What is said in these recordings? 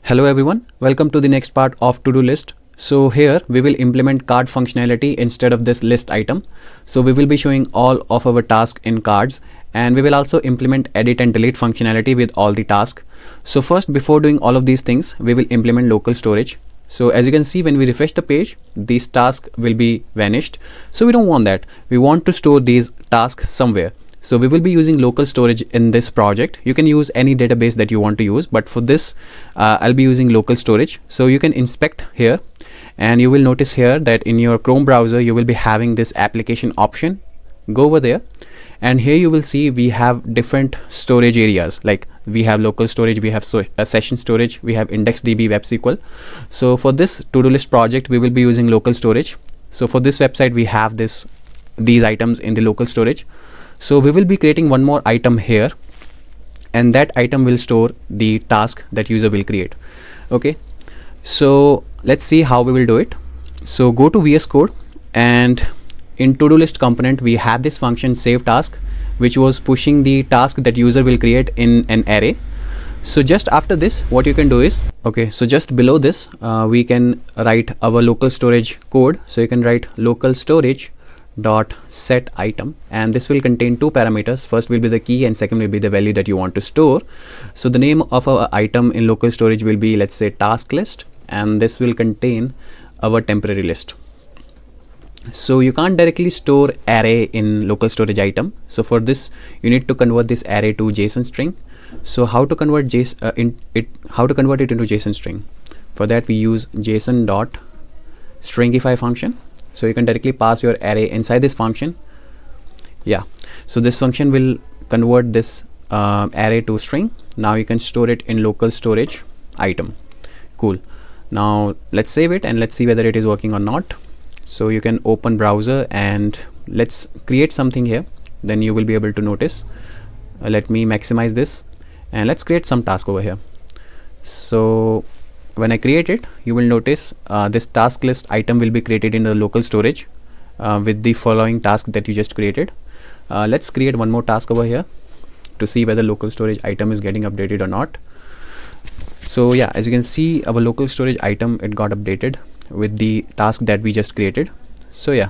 Hello everyone, welcome to the next part of to-do list. So here we will implement card functionality instead of this list item. So we will be showing all of our tasks in cards, and we will also implement edit and delete functionality with all the tasks. So first, before doing all of these things, we will implement local storage. So as you can see, when we refresh the page, these tasks will be vanished. So we don't want that. We want to store these tasks somewhere. So we will be using local storage in this project. You can use any database that you want to use, but for this I'll be using local storage. So you can inspect here, and you will notice here that in your Chrome browser you will be having this application option. Go over there, and here you will see we have different storage areas. Like we have local storage, we have session storage, we have IndexedDB, WebSQL. So for this to-do list project we will be using local storage. So for this website we have these items in the local storage. So we will be creating one more item here, and that item will store the task that user will create. Okay, so let's see how we will do it. So go to VS Code, and in to-do list component we have this function save task, which was pushing the task that user will create in an array. So just after this, what you can do is, okay, so just below this we can write our local storage code. So you can write local storage dot set item, and this will contain two parameters. First will be the key, and second will be the value that you want to store. So the name of our item in local storage will be, let's say, task list, and this will contain our temporary list. So you can't directly store array in local storage item. So for this you need to convert this array to JSON string. So how to convert it into JSON string? For that we use JSON dot stringify function. So you can directly pass your array inside this function. Yeah, so this function will convert this array to string. Now you can store it in local storage item. Cool. Now let's save it and let's see whether it is working or not. So you can open browser and let's create something here, then you will be able to notice. Let me maximize this, and let's create some task over here. So when I create it, you will notice this task list item will be created in the local storage with the following task that you just created. Let's create one more task over here to see whether local storage item is getting updated or not. So yeah, as you can see, our local storage item, it got updated with the task that we just created. So yeah,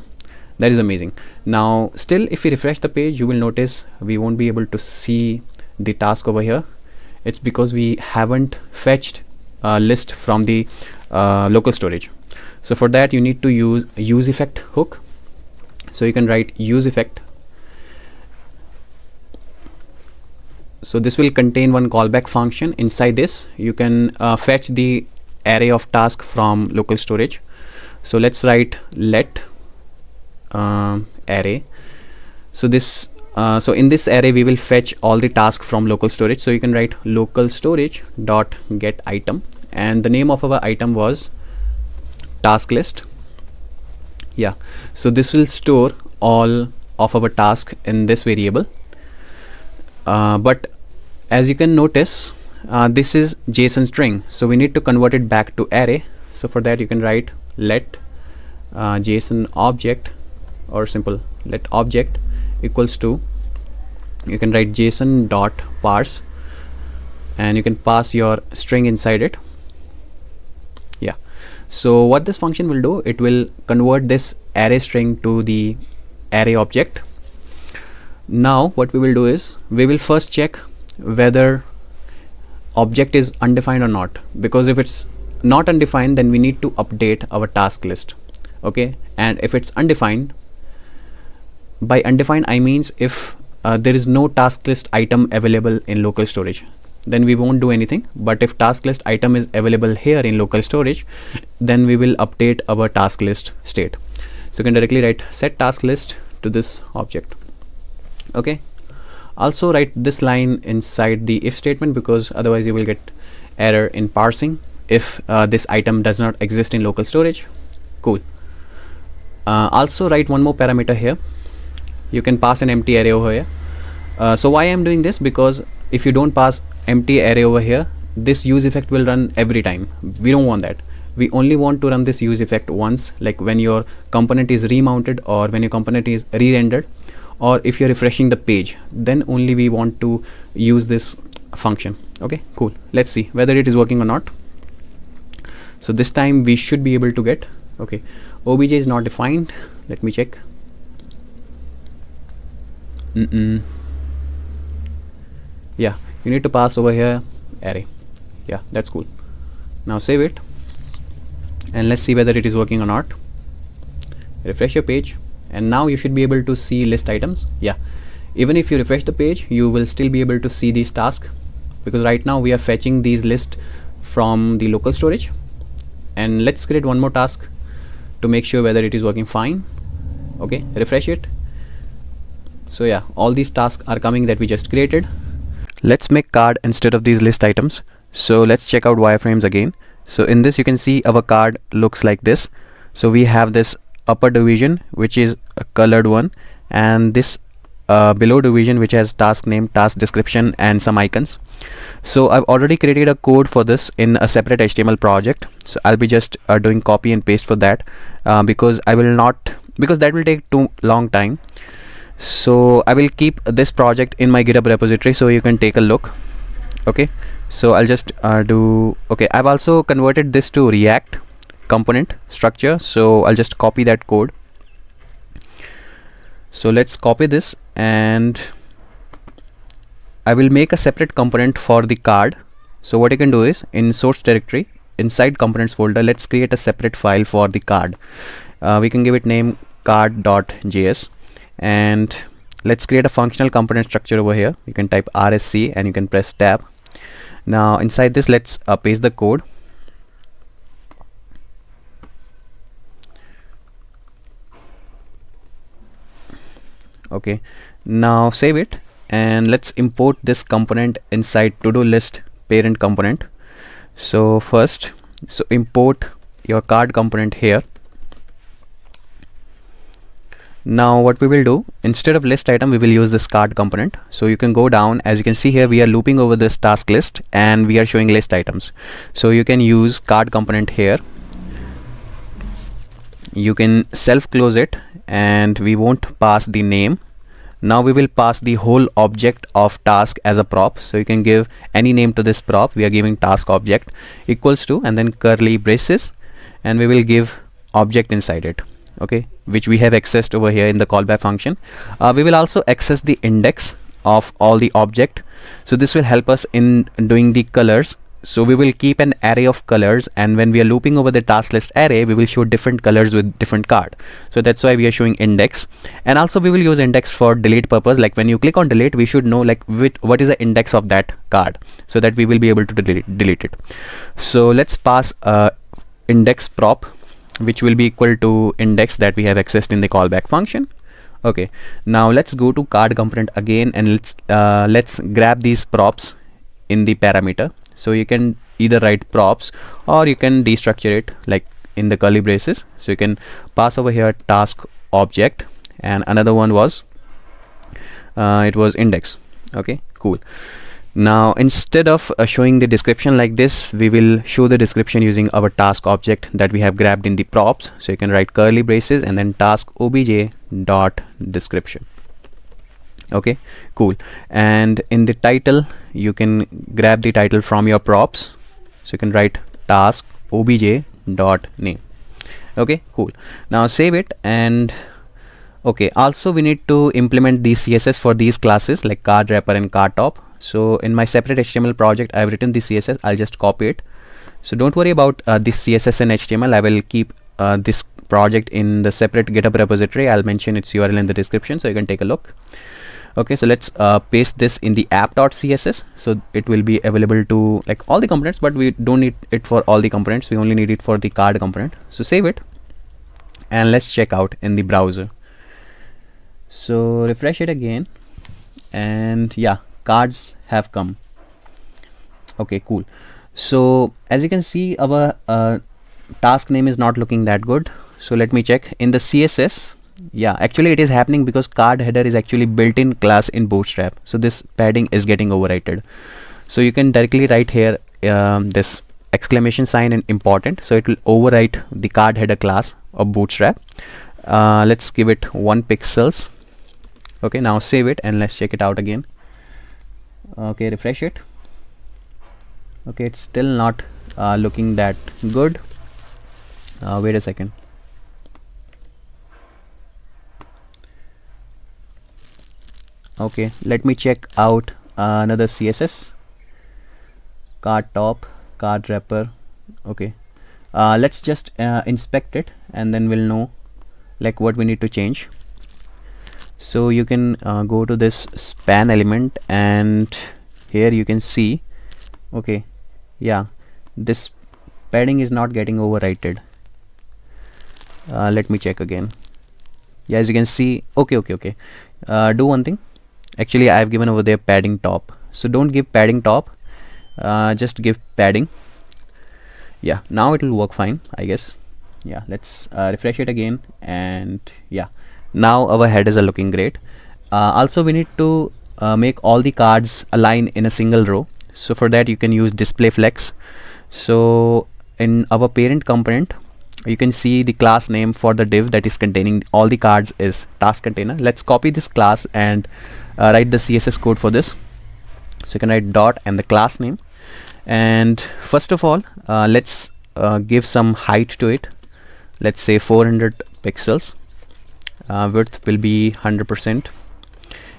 that is amazing. Now still, if we refresh the page, you will notice we won't be able to see the task over here. It's because we haven't fetched list from the local storage. So for that you need to use effect hook. So you can write use effect. So this will contain one callback function. Inside this you can fetch the array of task from local storage. So let's write let array. So this so in this array we will fetch all the tasks from local storage. So you can write local storage dot get item, and the name of our item was task list. Yeah, so this will store all of our tasks in this variable, but as you can notice, this is JSON string, so we need to convert it back to array. So for that you can write let JSON object, or simple let object equals to, you can write JSON dot parse, and you can pass your string inside it. Yeah, so what this function will do, it will convert this array string to the array object. Now what we will do is, we will first check whether object is undefined or not, because if it's not undefined then we need to update our task list. Okay, and if it's undefined, by undefined I means if there is no task list item available in local storage, then we won't do anything. But if task list item is available here in local storage, then we will update our task list state. So you can directly write set task list to this object. Okay, also write this line inside the if statement, because otherwise you will get error in parsing if this item does not exist in local storage. Cool. Also write one more parameter here. You can pass an empty array over here. So why I'm doing this, because if you don't pass empty array over here, this use effect will run every time. We don't want that. We only want to run this use effect once, like when your component is remounted or when your component is re-rendered, or if you're refreshing the page, then only we want to use this function. Okay, cool. Let's see whether it is working or not. So this time we should be able to get, okay, obj is not defined. Let me check. Yeah, you need to pass over here array. Yeah, that's cool. Now save it and let's see whether it is working or not. Refresh your page and now you should be able to see list items. Yeah, even if you refresh the page, you will still be able to see these tasks, because right now we are fetching these lists from the local storage. And let's create one more task to make sure whether it is working fine. Okay, refresh it. So yeah, all these tasks are coming that we just created. Let's make card instead of these list items. So let's check out wireframes again. So in this you can see our card looks like this. So we have this upper division which is a colored one, and this below division which has task name, task description and some icons. So I've already created a code for this in a separate HTML project. So I'll be just doing copy and paste for that because that will take too long time. So I will keep this project in my GitHub repository so you can take a look. Okay, so I'll just okay, I've also converted this to React component structure, so I'll just copy that code. So let's copy this and I will make a separate component for the card. So what you can do is, in source directory inside components folder, let's create a separate file for the card. We can give it name card.js, and let's create a functional component structure over here. You can type RSC and you can press tab. Now inside this, let's paste the code. Okay, now save it and let's import this component inside to-do list parent component. So first, import your card component here. Now what we will do, instead of list item we will use this card component. So you can go down, as you can see here we are looping over this task list and we are showing list items. So you can use card component here. You can self close it and we won't pass the name. Now we will pass the whole object of task as a prop. So you can give any name to this prop. We are giving task object equals to and then curly braces, and we will give object inside it, okay, which we have accessed over here in the callback function. We will also access the index of all the object. So this will help us in doing the colors. So we will keep an array of colors, and when we are looping over the task list array, we will show different colors with different card. So that's why we are showing index. And also we will use index for delete purpose. Like when you click on delete, we should know like what is the index of that card, so that we will be able to delete it. So let's pass index prop, which will be equal to index that we have accessed in the callback function. Okay, now let's go to card component again and let's grab these props in the parameter. So you can either write props or you can destructure it like in the curly braces. So you can pass over here task object, and another one was it was index. Okay, cool. Now instead of showing the description like this, we will show the description using our task object that we have grabbed in the props. So you can write curly braces and then task obj dot description. Okay, cool. And in the title, you can grab the title from your props. So you can write task obj dot name. Okay, cool. Now save it. And okay, also we need to implement the CSS for these classes like card wrapper and card top. So in my separate HTML project, I've written the CSS. I'll just copy it. So don't worry about this CSS and HTML. I will keep this project in the separate GitHub repository. I'll mention its URL in the description so you can take a look. Okay, so let's paste this in the app.css. So it will be available to like all the components, but we don't need it for all the components. We only need it for the card component. So save it and let's check out in the browser. So refresh it again, and yeah, cards have come. Okay, cool. So as you can see, our task name is not looking that good. So let me check in the CSS. Yeah, actually it is happening because card header is actually built-in class in Bootstrap. So this padding is getting overwritten. So you can directly write here this exclamation sign in important. So it will overwrite the card header class of Bootstrap. Let's give it 1 pixels. Okay, now save it and let's check it out again. Okay, refresh it. Okay, it's still not looking that good. Wait a second. Okay, let me check out another CSS. Card top, card wrapper. Okay, let's just inspect it and then we'll know like what we need to change. So you can go to this span element, and here you can see, okay, yeah, this padding is not getting overwritten. Let me check again. Yeah, as you can see, okay. Do one thing. Actually, I've given over there padding top, so don't give padding top, just give padding. Yeah, now it will work fine, I guess. Yeah, let's refresh it again, and yeah, now our headers are looking great. Also, we need to make all the cards align in a single row. So for that you can use display flex. So in our parent component, you can see the class name for the div that is containing all the cards is task container. Let's copy this class and write the CSS code for this. So you can write dot and the class name, and first of all let's give some height to it. Let's say 400 pixels. Width will be 100%,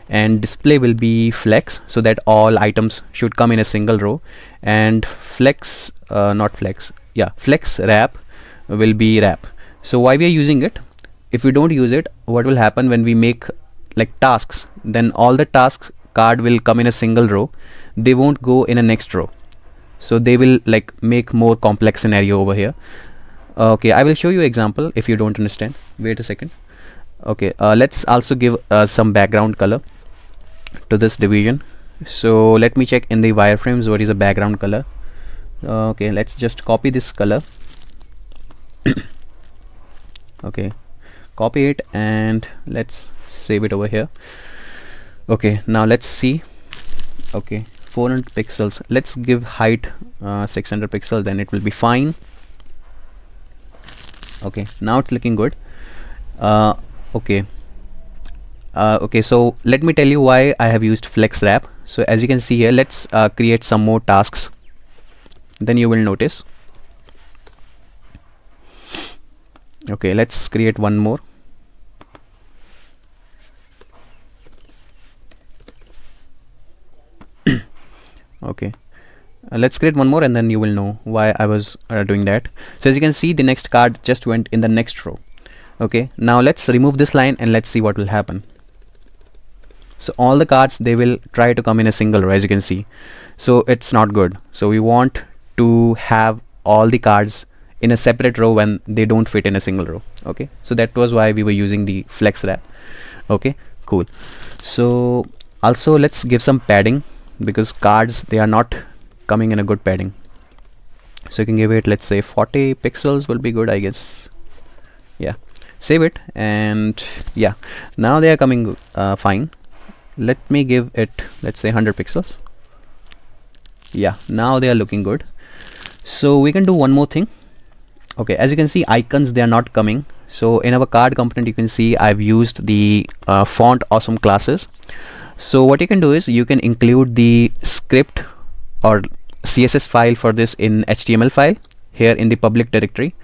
and display will be flex, so that all items should come in a single row. And flex flex wrap will be wrap. So why we are using it? If we don't use it, what will happen when we make like tasks, then all the tasks card will come in a single row, they won't go in a next row, so they will like make more complex scenario over here. Okay, I will show you example if you don't understand. Wait a second. Okay, let's also give some background color to this division. So let me check in the wireframes what is the background color. Okay, let's just copy this color. Okay, copy it and let's save it over here. Okay, now let's see. Okay, 400 pixels, let's give height 600 pixels, then it will be fine. Okay, now it's looking good. Okay, so let me tell you why I have used flex wrap. So as you can see here, let's create some more tasks, then you will notice. Okay, let's create one more. Okay, let's create one more and then you will know why I was doing that. So as you can see, the next card just went in the next row. Okay, now let's remove this line and let's see what will happen. So all the cards, they will try to come in a single row, as you can see. So it's not good. So we want to have all the cards in a separate row when they don't fit in a single row. Okay, so that was why we were using the flex wrap. Okay, cool. So also let's give some padding, because cards, they are not coming in a good padding. So you can give it, let's say 40 pixels will be good, I guess. Yeah, save it, and yeah, now they are coming fine. Let me give it, let's say 100 pixels. Yeah, now they are looking good. So we can do one more thing. Okay, as you can see, icons, they are not coming. So in our card component, you can see I've used the font awesome classes. So what you can do is you can include the script or CSS file for this in HTML file here in the public directory,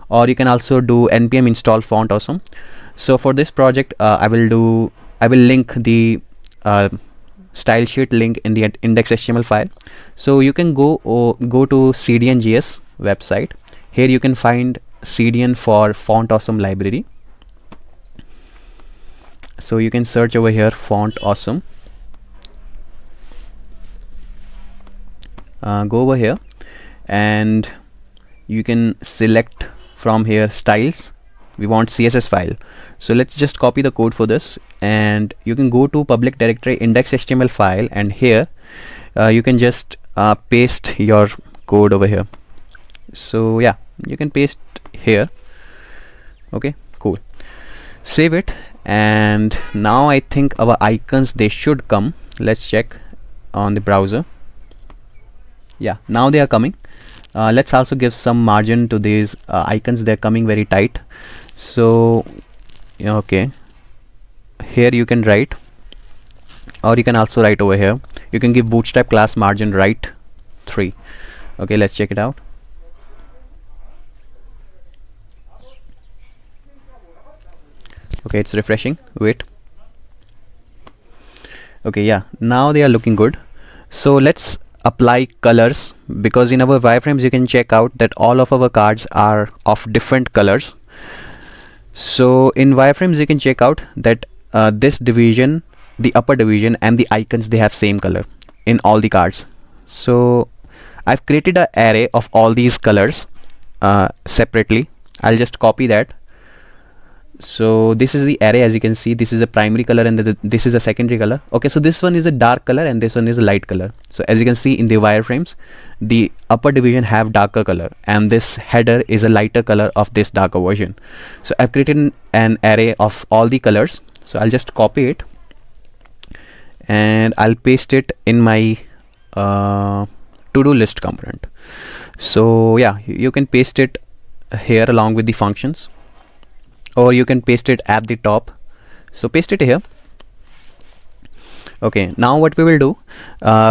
or you can also do npm install font awesome. So for this project, I will link the style sheet link in the index.html file. So you can go to CDN.js website. Here you can find CDN for font awesome library. So you can search over here font awesome. Go over here and you can select from here styles. We want CSS file. So let's just copy the code for this, and you can go to public directory index.html file, and here you can just paste your code over here. So yeah, you can paste here. Okay, cool. Save it, and now I think our icons, they should come. Let's check on the browser. Yeah, now they are coming. Let's also give some margin to these icons. They're coming very tight. So okay, here you can write, or you can also write over here. You can give bootstrap class margin right 3. Okay, let's check it out. Okay, it's refreshing. Wait. Okay, yeah, now they are looking good. So let's apply colors, because in our wireframes you can check out that all of our cards are of different colors. So in wireframes you can check out that this division, the upper division and the icons, they have same color in all the cards. So I've created an array of all these colors separately. I'll just copy that. So this is the array. As you can see, this is a primary color and this is a secondary color. Okay, so this one is a dark color and this one is a light color. So as you can see in the wireframes, the upper division have darker color and this header is a lighter color of this darker version. So I've created an array of all the colors. So I'll just copy it and I'll paste it in my to-do list component. So yeah, you can paste it here along with the functions, or you can paste it at the top. So paste it here. Okay, now what we will do,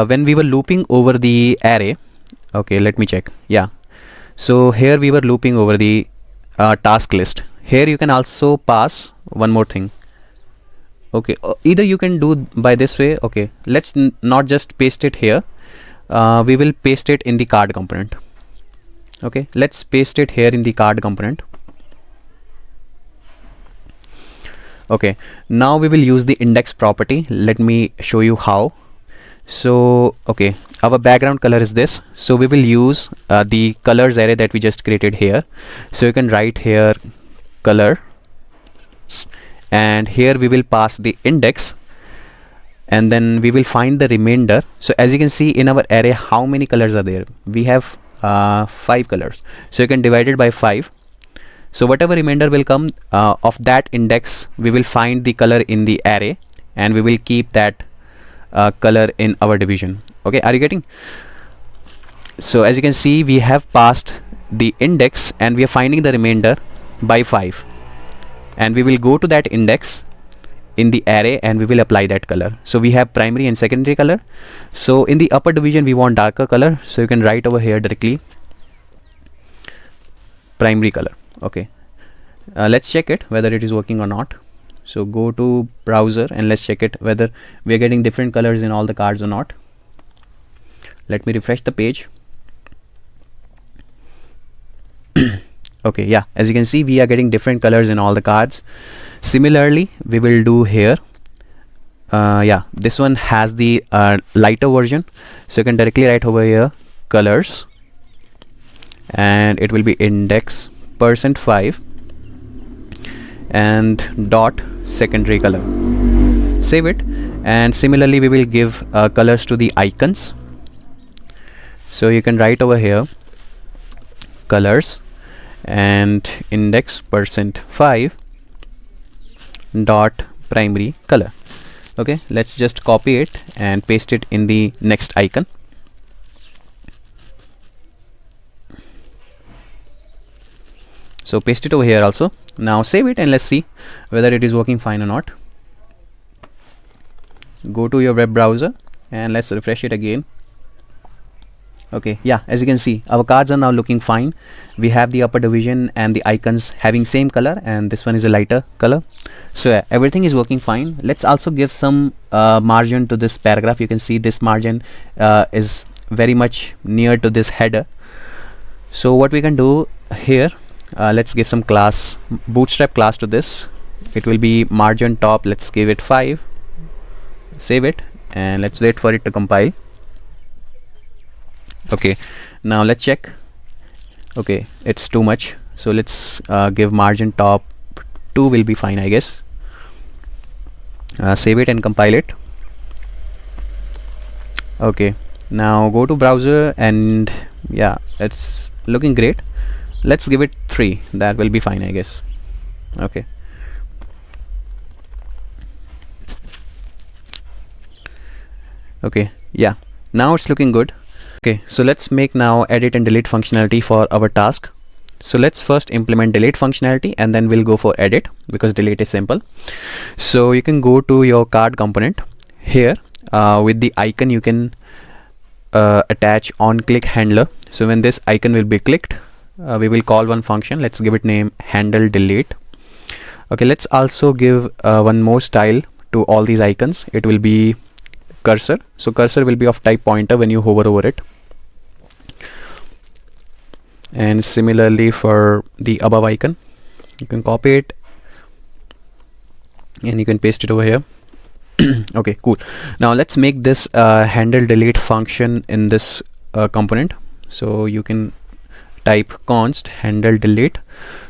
when we were looping over the array, okay, let me check. Yeah, so here we were looping over the task list. Here you can also pass one more thing. Okay, either you can do by this way. Okay, let's not just paste it here, we will paste it in the card component. Okay, let's paste it here in the card component. Okay, now we will use the index property. Let me show you how. So okay, our background color is this, so we will use the colors array that we just created here. So you can write here color, and here we will pass the index, and then we will find the remainder. So as you can see in our array, how many colors are there? We have 5 colors, so you can divide it by 5. So whatever remainder will come of that index, we will find the color in the array and we will keep that color in our division. Okay, are you getting? So as you can see, we have passed the index and we are finding the remainder by 5, and we will go to that index in the array and we will apply that color. So we have primary and secondary color. So in the upper division we want darker color, so you can write over here directly primary color. Okay, let's check it whether it is working or not. So go to browser and let's check it whether we are getting different colors in all the cards or not. Let me refresh the page. Okay, yeah, as you can see, we are getting different colors in all the cards. Similarly, we will do here. Yeah, this one has the lighter version, so you can directly write over here colors, and it will be index %5 and dot secondary color. Save it, and similarly we will give colors to the icons. So you can write over here colors and index %5 dot primary color. Okay, let's just copy it and paste it in the next icon. So paste it over here also. Now save it and let's see whether it is working fine or not. Go to your web browser and let's refresh it again. Okay, yeah, as you can see, our cards are now looking fine. We have the upper division and the icons having same color, and this one is a lighter color. So yeah, everything is working fine. Let's also give some margin to this paragraph. You can see this margin is very much near to this header. So what we can do here, let's give some class, bootstrap class to this. It will be margin top. Let's give it 5. Save it and let's wait for it to compile. Okay, now let's check. Okay, it's too much, so let's give margin top 2 will be fine, I guess. Save it and compile it. Okay, now go to browser and yeah, it's looking great. Let's give it 3. That will be fine, I guess. Okay. Okay, yeah, now it's looking good. Okay, so let's make now edit and delete functionality for our task. So let's first implement delete functionality and then we'll go for edit, because delete is simple. So you can go to your card component here. With the icon you can attach on click handler. So when this icon will be clicked, we will call one function. Let's give it name handle delete. Okay, let's also give one more style to all these icons. It will be cursor. So cursor will be of type pointer when you hover over it, and similarly for the above icon, you can copy it and you can paste it over here. Okay, cool. Now let's make this handle delete function in this component. So you can type const handle delete.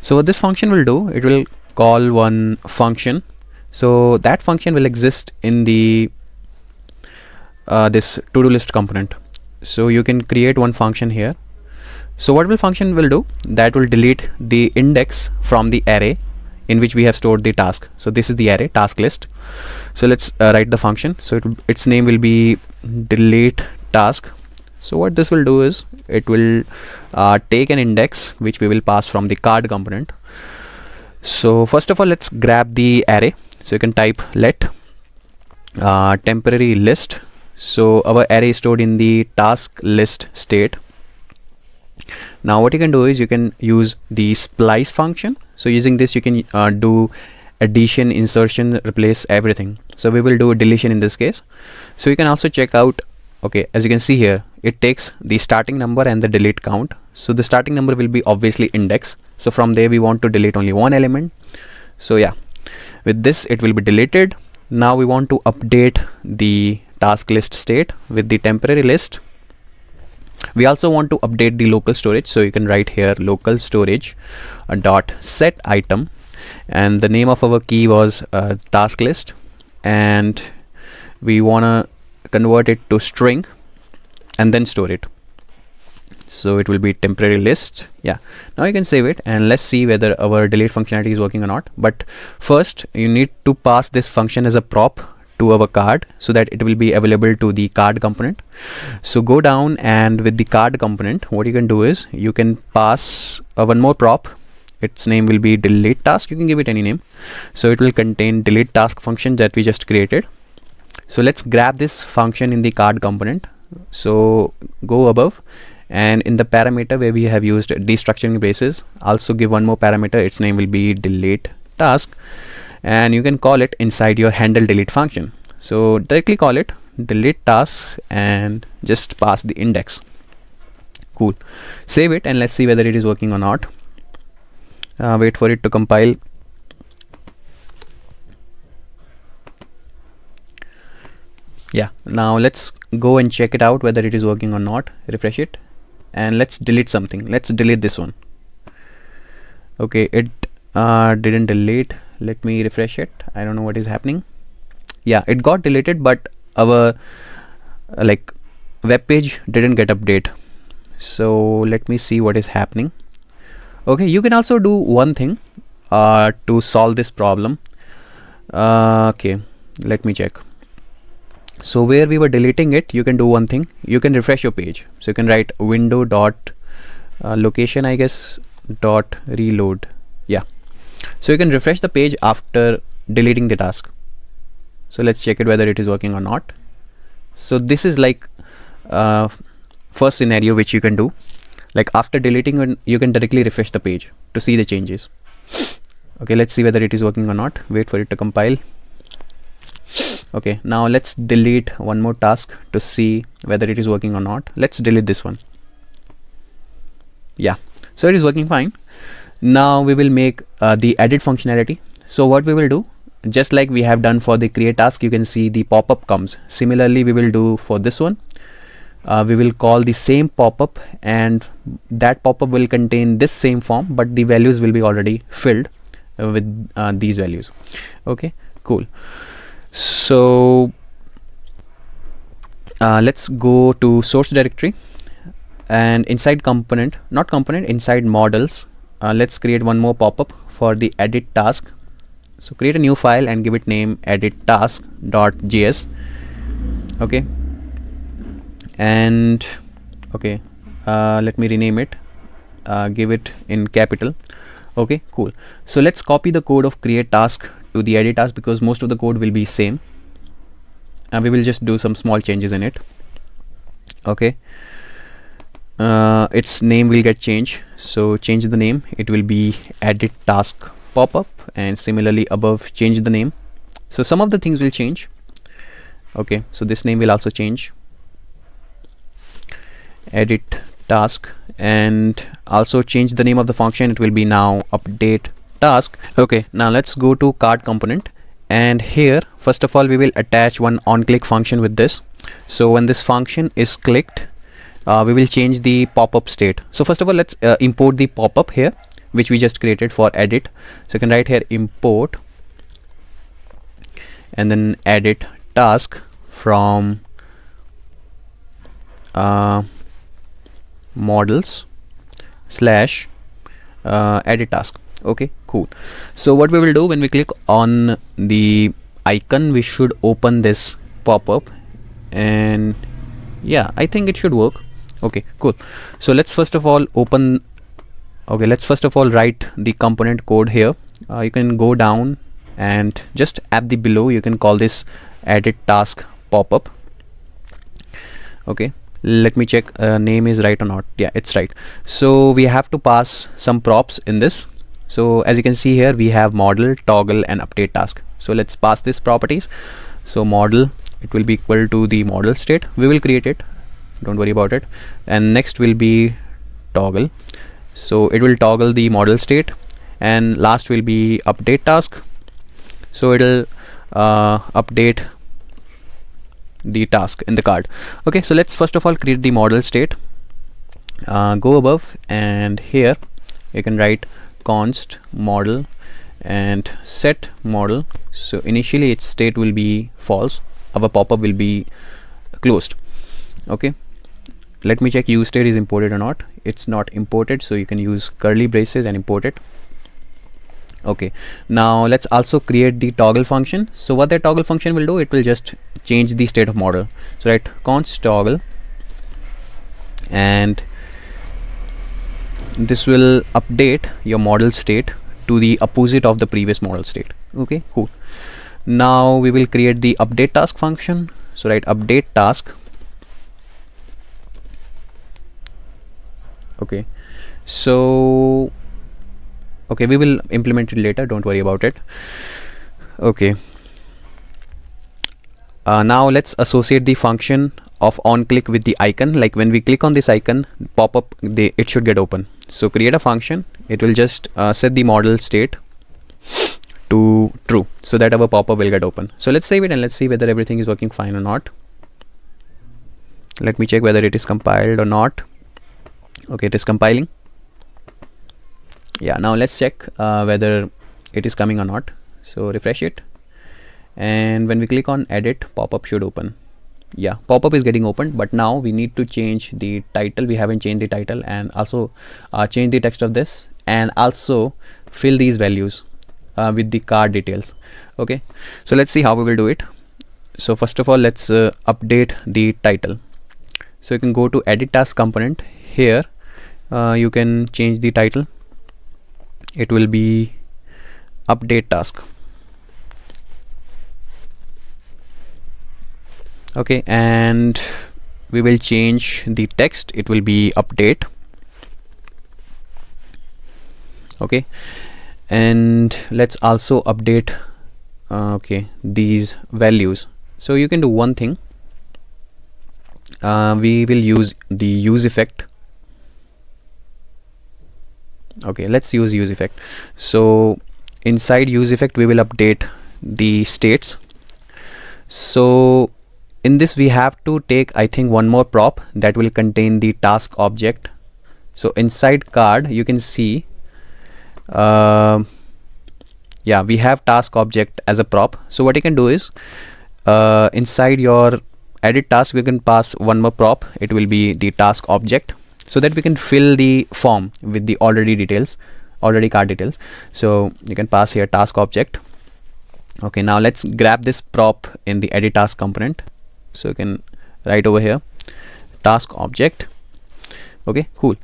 So what this function will do, it will call one function. So that function will exist in the this to-do list component. So you can create one function here. So what will function will do, that will delete the index from the array in which we have stored the task. So this is the array task list. So let's write the function. So its name will be delete task. So what this will do is it will take an index which we will pass from the card component. So first of all, let's grab the array. So you can type let temporary list. So our array is stored in the task list state. Now what you can do is you can use the splice function. So using this you can do addition, insertion, replace everything. So we will do a deletion in this case. So you can also check out, okay, as you can see here, it takes the starting number and the delete count. So the starting number will be obviously index. So from there we want to delete only one element. So yeah, with this it will be deleted. Now we want to update the task list state with the temporary list. We also want to update the local storage. So you can write here local storage dot set item, and the name of our key was task list, and we want to convert it to string and then store it. So it will be temporary list. Yeah, now you can save it and let's see whether our delete functionality is working or not. But first you need to pass this function as a prop to our card so that it will be available to the card component. So go down, and with the card component what you can do is you can pass one more prop. Its name will be delete task. You can give it any name. So it will contain delete task function that we just created. So let's grab this function in the card component. So go above, and in the parameter where we have used destructuring braces, also give one more parameter. Its name will be delete task, and you can call it inside your handle delete function. So directly call it delete task and just pass the index. Cool. Save it and let's see whether it is working or not. Wait for it to compile. Yeah, now let's go and check it out whether it is working or not. Refresh it and let's delete something. Let's delete this one. Okay, it didn't delete. Let me refresh it. I don't know what is happening. Yeah, it got deleted, but our like web page didn't get update. So let me see what is happening. Okay, you can also do one thing to solve this problem. Okay, let me check. So where we were deleting it, you can do one thing. You can refresh your page. So you can write window dot location, I guess, dot reload. Yeah, so you can refresh the page after deleting the task. So let's check it whether it is working or not. So this is like first scenario which you can do. Like after deleting, you can directly refresh the page to see the changes. Okay, let's see whether it is working or not. Wait for it to compile. Okay, now let's delete one more task to see whether it is working or not. Let's delete this one. Yeah, so it is working fine. Now we will make the edit functionality. So what we will do, just like we have done for the create task, you can see the pop-up comes. Similarly we will do for this one. We will call the same pop-up, and that pop-up will contain this same form, but the values will be already filled with these values. Okay, cool. So let's go to source directory, and inside component, not component, inside models, let's create one more pop-up for the edit task. So create a new file and give it name edit task.js. Okay, and okay, let me rename it, give it in capital. Okay, cool. So let's copy the code of create task to the edit task, because most of the code will be same, and we will just do some small changes in it. Okay, its name will get changed, so change the name. It will be edit task pop-up, and similarly above change the name. So some of the things will change. Okay, so this name will also change, edit task, and also change the name of the function. It will be now update task. Okay, now let's go to card component, and here first of all we will attach one on click function with this. So when this function is clicked, we will change the pop-up state. So first of all, let's import the pop-up here, which we just created for edit. So you can write here import and then edit task from models slash edit task. Okay, cool. So what we will do, when we click on the icon, we should open this pop-up, and yeah, I think it should work. Okay, cool. So let's first of all write the component code here. You can go down and just at the below you can call this edit task pop-up. Okay, let me check name is right or not. Yeah, it's right. So we have to pass some props in this. So as you can see here, we have model, toggle, and update task. So let's pass these properties. So model, it will be equal to the model state. We will create it, don't worry about it. And next will be toggle, so it will toggle the model state. And last will be update task, so it will update the task in the card. Okay, so let's first of all create the model state. Go above, and here you can write const model and set model. So initially its state will be false, our pop-up will be closed. Okay, let me check use state is imported or not. It's not imported, so you can use curly braces and import it. Okay, now let's also create the toggle function. So what that toggle function will do, it will just change the state of model. So write const toggle, and this will update your model state to the opposite of the previous model state. Okay, cool. Now we will create the update task function. So write update task. Okay, so okay, we will implement it later, don't worry about it. Okay, now let's associate the function of on click with the icon. Like when we click on this icon, pop-up, it should get open. So create a function, it will just set the model state to true, so that our pop-up will get open. So let's save it and let's see whether everything is working fine or not. Let me check whether it is compiled or not. Okay, it is compiling. Yeah, now let's check whether it is coming or not. So refresh it, and when we click on edit, pop-up should open. Yeah, pop-up is getting opened, but now we need to change the title. We haven't changed the title, and also change the text of this, and also fill these values with the card details. Okay, so let's see how we will do it. So first of all, let's update the title. So you can go to edit task component. Here you can change the title. It will be update task. Okay, and we will change the text. It will be update. Okay, and let's also update okay, these values. So you can do one thing. We will use the use effect. Okay, let's use use effect. So inside use effect, we will update the states. So in this we have to take, I think, one more prop that will contain the task object. So inside card you can see yeah, we have task object as a prop. So what you can do is inside your edit task we can pass one more prop. It will be the task object, so that we can fill the form with the already card details. So you can pass here task object. Okay, now let's grab this prop in the edit task component. So you can write over here task object. Okay, cool.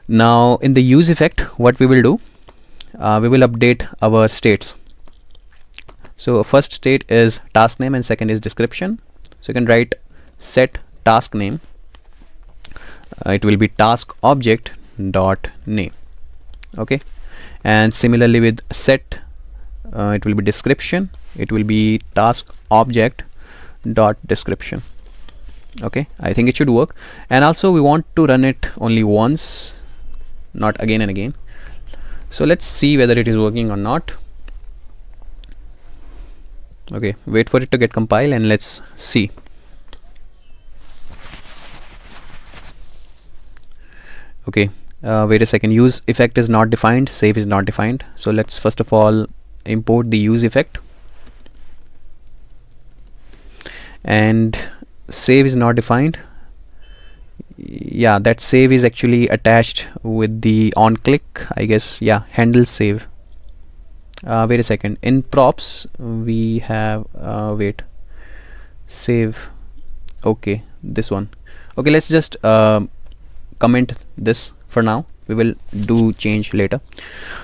Now in the use effect, what we will do, we will update our states. So first state is task name and second is description. So you can write set task name. It will be task object dot name. Okay, and similarly with set, it will be description, it will be task object dot description. Okay, I think it should work. And also we want to run it only once, not again and again. So let's see whether it is working or not. Okay, wait for it to get compiled and let's see. Okay, wait a second, use effect is not defined, save is not defined. So let's first of all import the use effect, and save is not defined. Yeah, that save is actually attached with the on click, I guess. Yeah, handle save. Wait a second, in props we have wait, save. Okay, this one. Okay, let's just comment this for now, we will do change later.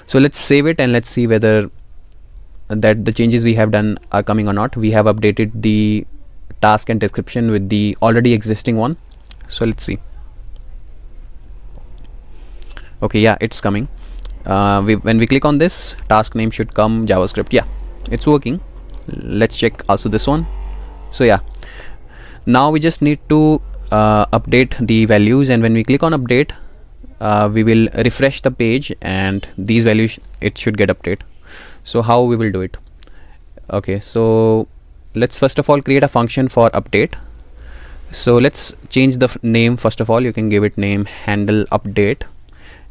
So let's save it and let's see whether that the changes we have done are coming or not. We have updated the task and description with the already existing one, so let's see. Okay, yeah, it's coming. When we click on this, task name should come JavaScript. Yeah, it's working. Let's check also this one. So yeah, now we just need to update the values, and when we click on update, we will refresh the page and these values it should get updated. So how we will do it? Okay, so let's first of all create a function for update. So let's change the name. First of all, you can give it name handle update,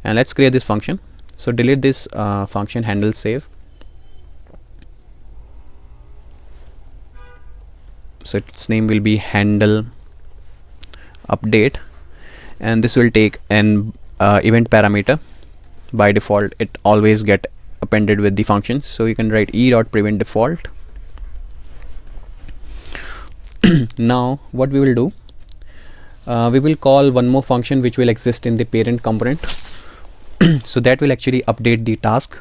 and let's create this function. So delete this function handle save. So its name will be handle update, and this will take an event parameter. By default it always get appended with the functions, so you can write e.prevent default. Now what we will do, we will call one more function which will exist in the parent component. So that will actually update the task.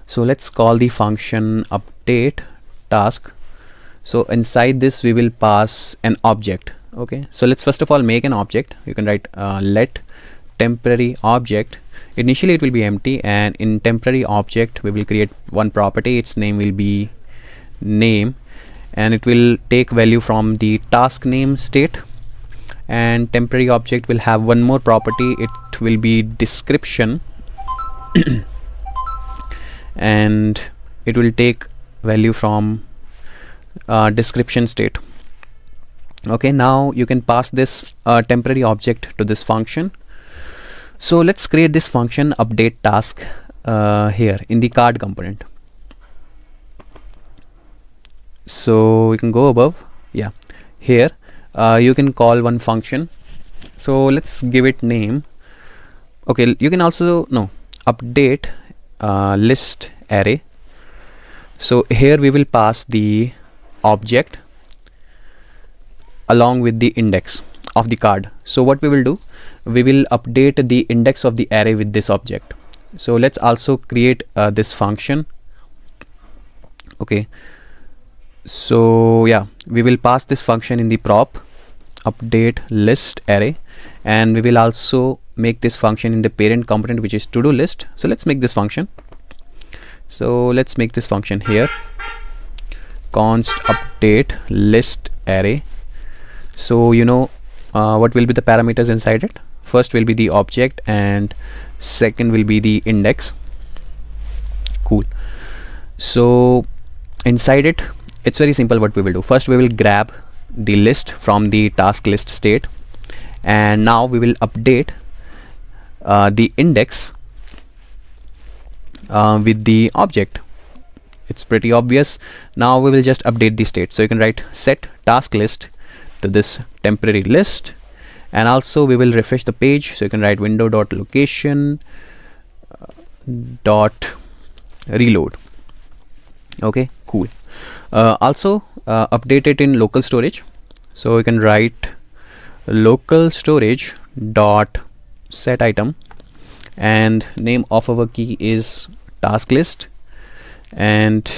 So let's call the function update task. So inside this we will pass an object. Okay, so let's first of all make an object. You can write let temporary object. Initially it will be empty, and in temporary object we will create one property. Its name will be name, and it will take value from the task name state. And temporary object will have one more property. It will be description and it will take value from description state. Okay, now you can pass this temporary object to this function. So let's create this function update task here in the card component. So we can go above. Yeah, here you can call one function. So let's give it name. Okay, you can also update list array. So here we will pass the object along with the index of the card. So what we will do, we will update the index of the array with this object. So let's also create this function. Okay, so yeah, we will pass this function in the prop update list array, and we will also make this function in the parent component, which is to do list. So let's make this function. So let's make this function here, const update list array. So what will be the parameters inside it? First will be the object and second will be the index. Cool. So inside it, it's very simple. What we will do, first we will grab the list from the task list state, and now we will update the index with the object. It's pretty obvious. Now we will just update the state. So you can write set task list to this temporary list, and also we will refresh the page. So you can write window dot location dot reload. Okay, cool. Also update it in local storage. So you can write local storage dot set item, and name of our key is task list, and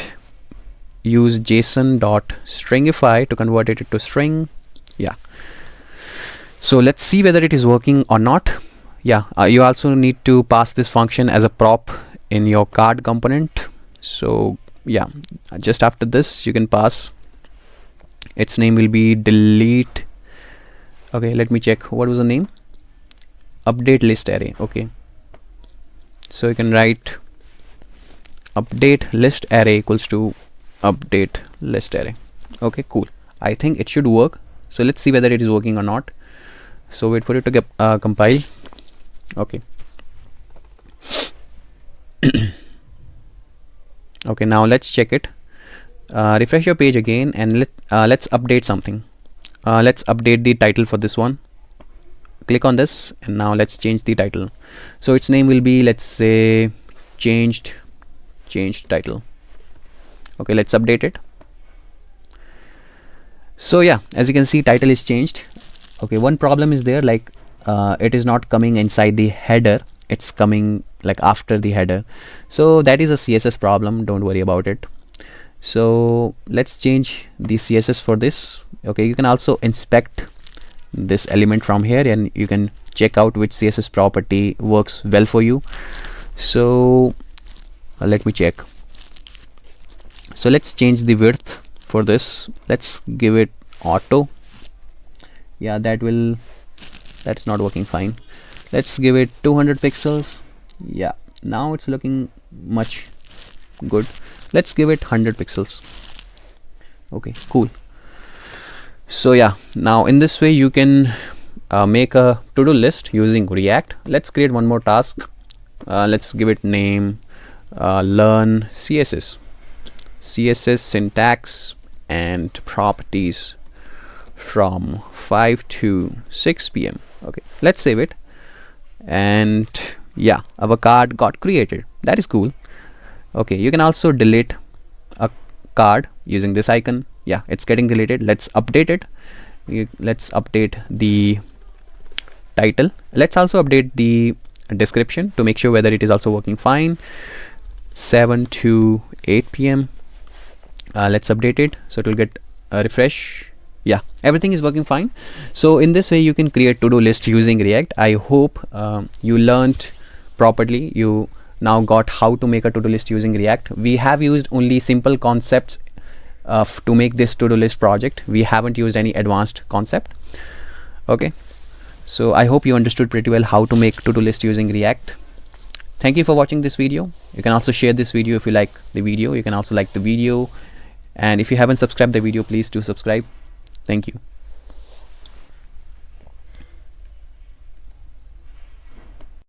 use JSON dot stringify to convert it to string. Yeah, so let's see whether it is working or not. yeah, you also need to pass this function as a prop in your card component. So yeah, just after this you can pass, its name will be delete. Okay, let me check what was the name. Update list array. Okay, so you can write update list array equals to update list array. Okay, cool. I think it should work, so let's see whether it is working or not. So wait for it to get compile. Okay. Okay, now let's check it. Refresh your page again and let's update something. Let's update the title for this one. Click on this and now let's change the title. So its name will be, let's say, changed title. Okay, let's update it. So yeah, as you can see, title is changed. Okay, one problem is there, like it is not coming inside the header, it's coming like after the header. So that is a CSS problem, don't worry about it. So let's change the CSS for this. Okay, you can also inspect this element from here and you can check out which CSS property works well for you. So let me check. So let's change the width for this. Let's give it auto. Yeah, that's not working fine. Let's give it 200 pixels. Yeah, now it's looking much good. Let's give it 100 pixels. Okay, cool. So yeah, now in this way you can make a to-do list using React. Let's create one more task. Let's give it name, learn CSS syntax and properties from 5 to 6 p.m. Okay, let's save it. And yeah, our card got created. That is cool. Okay, you can also delete a card using this icon. Yeah, it's getting deleted. Let's update it. Let's update the title. Let's also update the description to make sure whether it is also working fine. 7 to 8 p.m. Let's update it so it will get a refresh. Yeah, everything is working fine. So in this way you can create to-do list using React. I hope you learned properly. You now got how to make a to-do list using React. We have used only simple concepts to make this to-do list project. We haven't used any advanced concept. Okay, so I hope you understood pretty well how to make to-do list using React. Thank you for watching this video. You can also share this video if you like the video. You can also like the video, and if you haven't subscribed the video, please do subscribe. Thank you.